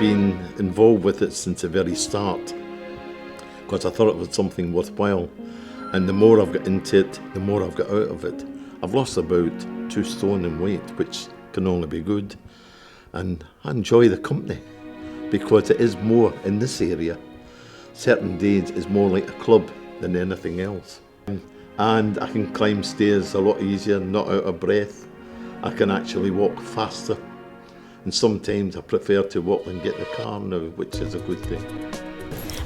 been involved with it since the very start because I thought it was something worthwhile, and the more I've got into it, the more I've got out of it. I've lost about 2 stone in weight, which can only be good, and I enjoy the company because it is more in this area. Certain days is more like a club than anything else. And I can climb stairs a lot easier, not out of breath. I can actually walk faster. And sometimes I prefer to walk than get the car now, which is a good thing.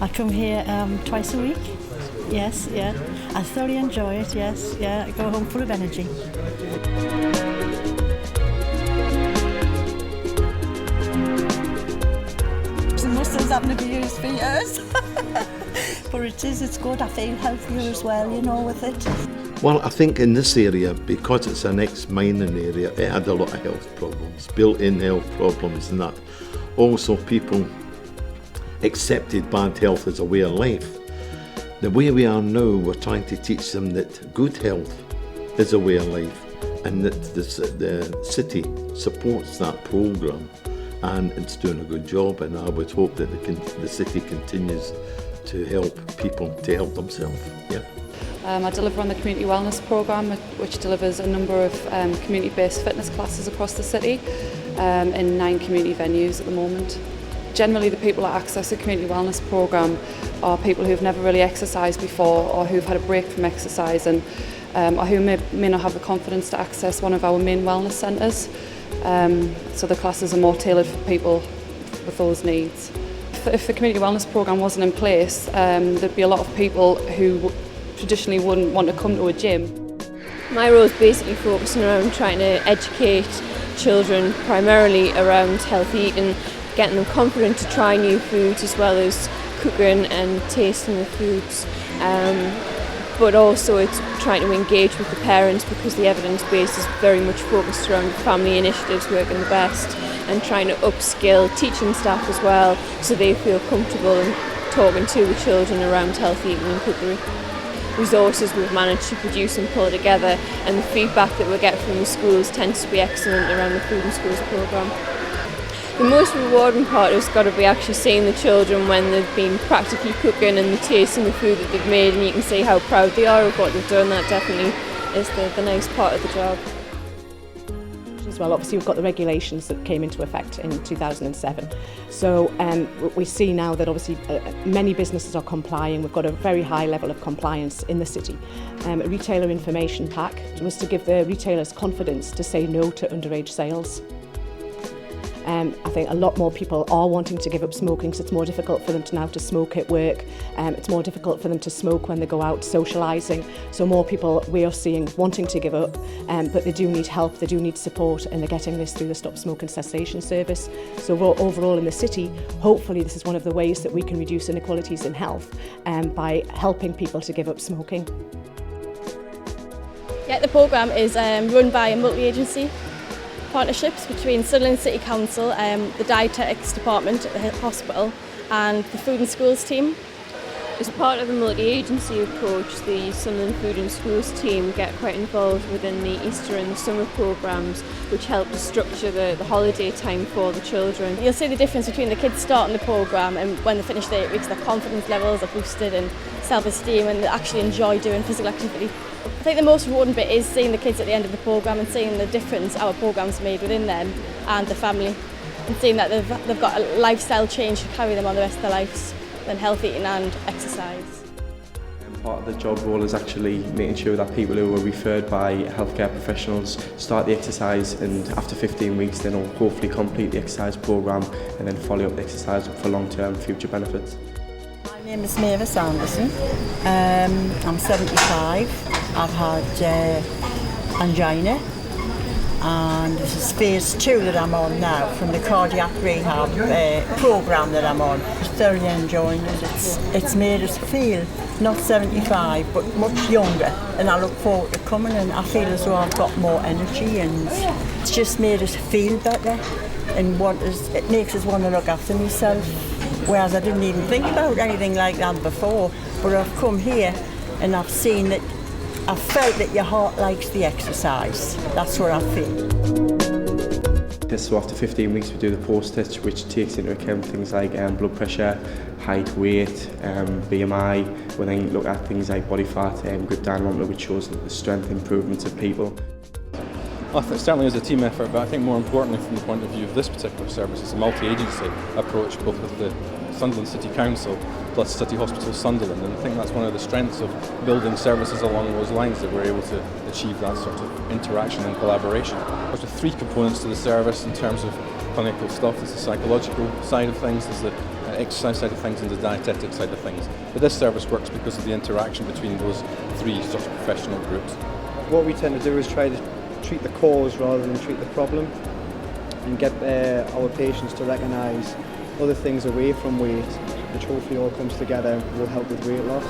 I come here twice a week. Yes, yeah. I thoroughly enjoy it, yes, yeah. I go home full of energy. The muscles haven't been used for years. But it's good. I feel healthier as well, you know, with it. Well, I think in this area, because it's an ex-mining area, it had a lot of health problems, built-in health problems and that. Also, people accepted bad health as a way of life. The way we are now, we're trying to teach them that good health is a way of life, and that the city supports that programme, and it's doing a good job, and I would hope that the city continues to help people to help themselves. Yeah. I deliver on the community wellness programme, which delivers a number of community-based fitness classes across the city in 9 community venues at the moment. Generally, the people that access the community wellness programme are people who've never really exercised before, or who've had a break from exercising, or who may not have the confidence to access one of our main wellness centres. So the classes are more tailored for people with those needs. If the community wellness programme wasn't in place, there'd be a lot of people who traditionally wouldn't want to come to a gym. My role is basically focusing around trying to educate children primarily around healthy eating, getting them confident to try new foods as well as cooking and tasting the foods. But also it's trying to engage with the parents, because the evidence base is very much focused around family initiatives working the best, and trying to upskill teaching staff as well so they feel comfortable in talking to the children around healthy eating and cookery. Resources we've managed to produce and pull together, and the feedback that we get from the schools tends to be excellent around the Food and Schools programme. The most rewarding part has got to be actually seeing the children when they've been practically cooking and tasting the food that they've made, and you can see how proud they are of what they've done. That definitely is the nice part of the job. As well, obviously we've got the regulations that came into effect in 2007. So we see now that obviously many businesses are complying. We've got a very high level of compliance in the city. A retailer information pack was to give the retailers confidence to say no to underage sales. I think a lot more people are wanting to give up smoking, so it's more difficult for them now to smoke at work. It's more difficult for them to smoke when they go out socialising. So more people we are seeing wanting to give up, but they do need help, they do need support, and they're getting this through the Stop Smoking Cessation service. So overall in the city, hopefully this is one of the ways that we can reduce inequalities in health by helping people to give up smoking. Yeah, the programme is run by a multi-agency partnerships between Sunderland City Council, the dietetics department at the hospital, and the Food and Schools team. As part of the multi-agency approach, the Sunderland Food and Schools team get quite involved within the Easter and the summer programmes, which help to structure the holiday time for the children. You'll see the difference between the kids starting the programme and when they finish the 8 weeks, their confidence levels are boosted and self-esteem, and they actually enjoy doing physical activity. I think the most rewarding bit is seeing the kids at the end of the programme and seeing the difference our programme's made within them and the family, and seeing that they've got a lifestyle change to carry them on the rest of their lives, than health eating and exercise. Part of the job role is actually making sure that people who are referred by healthcare professionals start the exercise, and after 15 weeks then will hopefully complete the exercise programme and then follow up the exercise for long-term future benefits. My name is Mavis Anderson. I'm 75. I've had angina, and this is phase 2 that I'm on now from the cardiac rehab programme that I'm on. I'm thoroughly enjoying it. It's made us feel not 75 but much younger, and I look forward to coming, and I feel as though I've got more energy, and it's just made us feel better, and it makes us want to look after myself, whereas I didn't even think about anything like that before. But I've come here and I've seen that, I've felt that your heart likes the exercise. That's what I feel. So after 15 weeks we do the post-test, which takes into account things like blood pressure, height, weight, BMI. We then look at things like body fat and grip dynamometer, which shows the strength improvements of people. I think it certainly is a team effort, but I think more importantly from the point of view of this particular service, it's a multi-agency approach, both with the Sunderland City Council plus City Hospital Sunderland, and I think that's one of the strengths of building services along those lines, that we're able to achieve that sort of interaction and collaboration. There's three components to the service in terms of clinical stuff. There's the psychological side of things, there's the exercise side of things, and the dietetic side of things. But this service works because of the interaction between those three sort of professional groups. What we tend to do is try to treat the cause rather than treat the problem, and get our patients to recognise other things away from weight, which hopefully all comes together will help with weight loss.